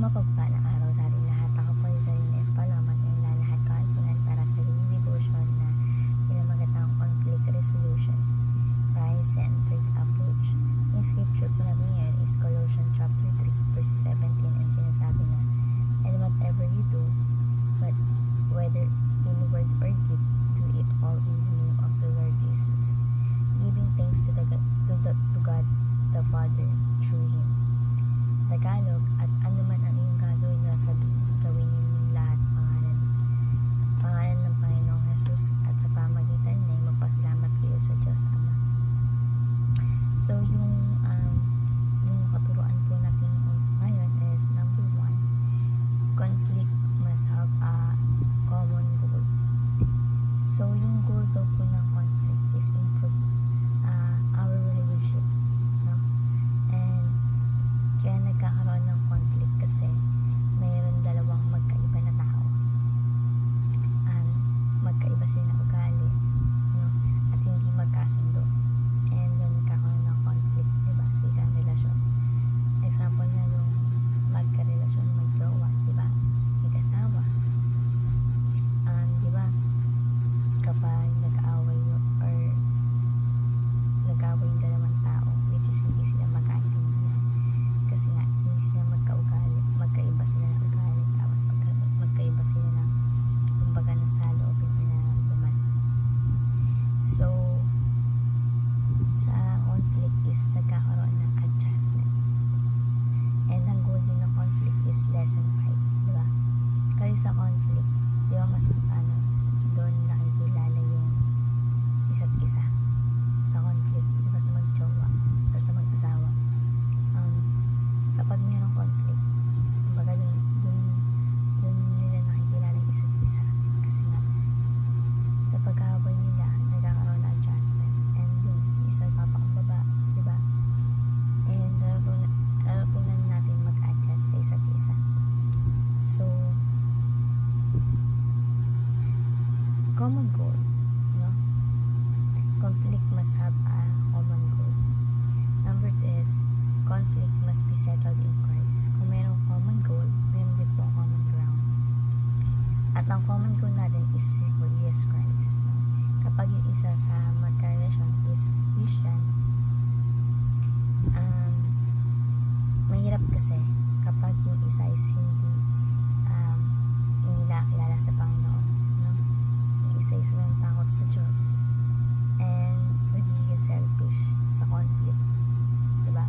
mapagpalang araw sa ating lahat. Ako po yung Sarina Espaloman, ang lahat ko ay para sa devotion na pinamagat ng conflict resolution, Christ-centered approach. Yung scripture po natin ngayon is Colossians chapter 3, verse 17, and sinasabi na, and whatever you do, but whether in word or deed, do it all in the name of the Lord Jesus, giving thanks to God the Father through Him. Tagalog, at anuman ang iyong gagawin na sabihin, gawin ninyong lahat pangalan ng Panginoong Jesus, at sa pamagitan niya ay magpasalamat kayo sa Diyos Ama. So yung katuruan po natin ngayon is number 1, conflict must have a common goal. So yung goal daw po ng conflict is improve our relationship, no? And kaya nagkakaroon ng conflict kasi mayroon dalawang magkaiba na tao. Magkaiba sila na ugali, no? At hindi magkasundo. And then nagkakaroon ng conflict, diba? Sa isang relasyon. Example na yung magkarelasyon, mag-jowa, diba? Mag-asawa. Diba? Kapag nag-aaway or nag-aaway yung dalawang tao, which is hindi sila magkaintindihan. Kasi nga, hindi sila magkaugali, magkaiba sila ng ugali, tapos magkaiba sila ng kumbaga ng saloobin o nararamdaman. So, sa conflict is nagkakaroon ng adjustment. And ang goal din ng conflict is lesson 5, diba? Kasi sa conflict, diba mas doon nakikilala yung isa't isa. Sa conflict, diba sa mag-jowa or sa mag-asawa, kapag mayroong conflict, kumbaga dun nila nakikilala yung isa't isa. Kasi nga, sa pag-aaway nila, nagkakaroon ng adjustment. And yun, isa papakumbaba, diba? And natutunan natin mag-adjust sa isa't isa. So, common goal, no? Conflict must have a common goal. Number 2 is, conflict must be settled in Christ. Kung mayroong common goal, mayroon din po common ground. At ang common goal natin is si Jesus Christ. No? Kapag yung isa sa magka-relasyon is Christian, mahirap kasi kapag yung isa is hindi nakakilala sa Panginoon, no? Yung isa is walang takot sa Diyos and nagiging selfish sa conflict, diba?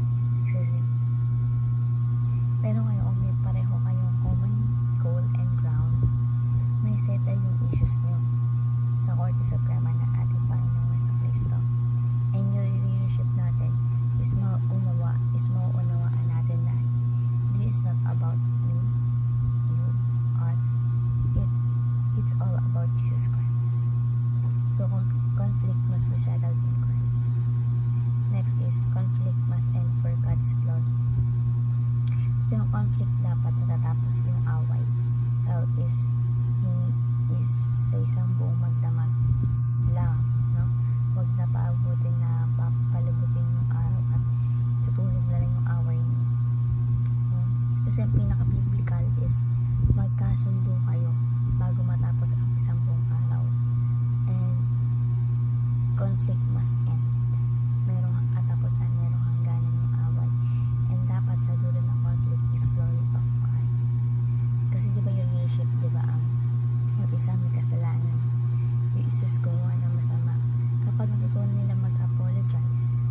Pero ngayon, may pareho kayong common goal and ground, may settle yung issues nyo sa Korte Suprema ng ating Panginoong Jesucristo. And yung relationship natin is mauunawaan natin na this is not about me, you, us. It's all about Jesus Christ. So conflict must be settled in Christ. Next is conflict must end for God's glory. So yung conflict dapat natatapos yung away. So is sa isang buong magdamag lang, no? Huwag na paabutin na papalibutin yung araw at tutulog na lang yung away niyo. Kasi ang pinaka-biblical is magkasundo kayo bago matapos ang isang buong araw. And conflict must end. Merong katapusan, merong hangganan yung away. And dapat sa dulo ng conflict is glory of God. Kasi diba yung relationship, diba yung isa may kasalanan, yung isa gumawa ng masama. Kapag natutunan nila mag-apologize,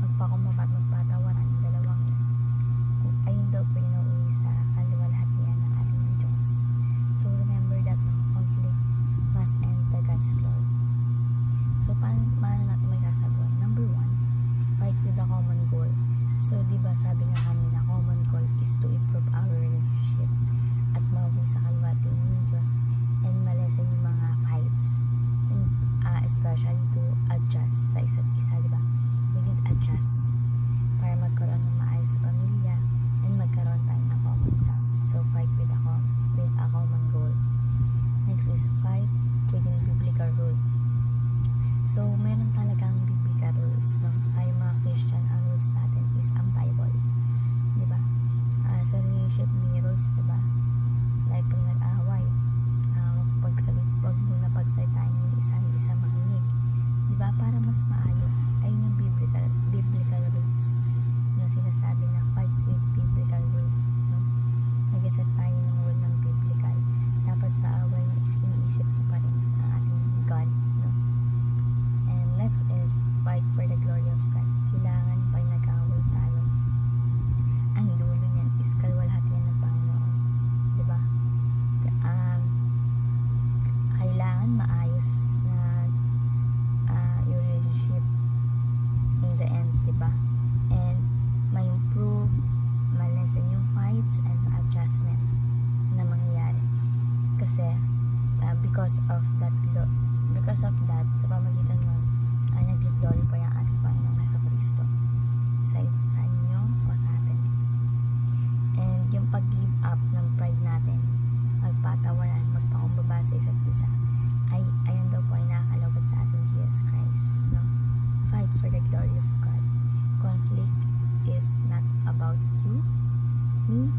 magpakumbaba at magpatawaran yung dalawang yun, ayun daw po inuwi sa kaluwalhatian ng ating Diyos. So remember that conflict must end to God's glory. So paano natin may kasagot? Number 1, fight with the common goal. So diba sabi nga kanina, common goal is to improve our relationship at mauwi sa kalwati ng Diyos and malesen yung mga fights, and especially to adjust sa isa't isa, diba? We need adjustment para magkaroon ng maayos sa pamilya and magkaroon tayo ng common ground. So fight with a common goal. Next is fight within biblical rules. So meron talagang biblical rules, no? Tayo mga Christian, ang rules natin is ang Bible, diba? Sa relationship, may rules mas maayos. Ayun yung biblical rules na sinasabi na fight with biblical rules, no? Nag-set tayo ng rule ng biblical, dapat sa away mo is iniisip ko pa rin sa ating God, no? And next is fight for the glory of God. Kailangan pag nag-away tayo, ang dulo niyan is kalwalhatian ng Panginoon, diba? Kailangan maayos na your relationship in the end, diba? And ma-improve, ma-lessen yung fights and adjustment na mangyayari. Kasi because of that, sa pamagitan nun, nag-glorify ang ating Panginoong Jesucristo sa inyo o sa atin. And yung pag-give up ng pride natin, magpatawaran, magpakumbaba sa isa't isa, ayan daw po ay nakakalugod sa ating Jesus Christ, no? Fight for the glory of God. Conflict is not about you, me,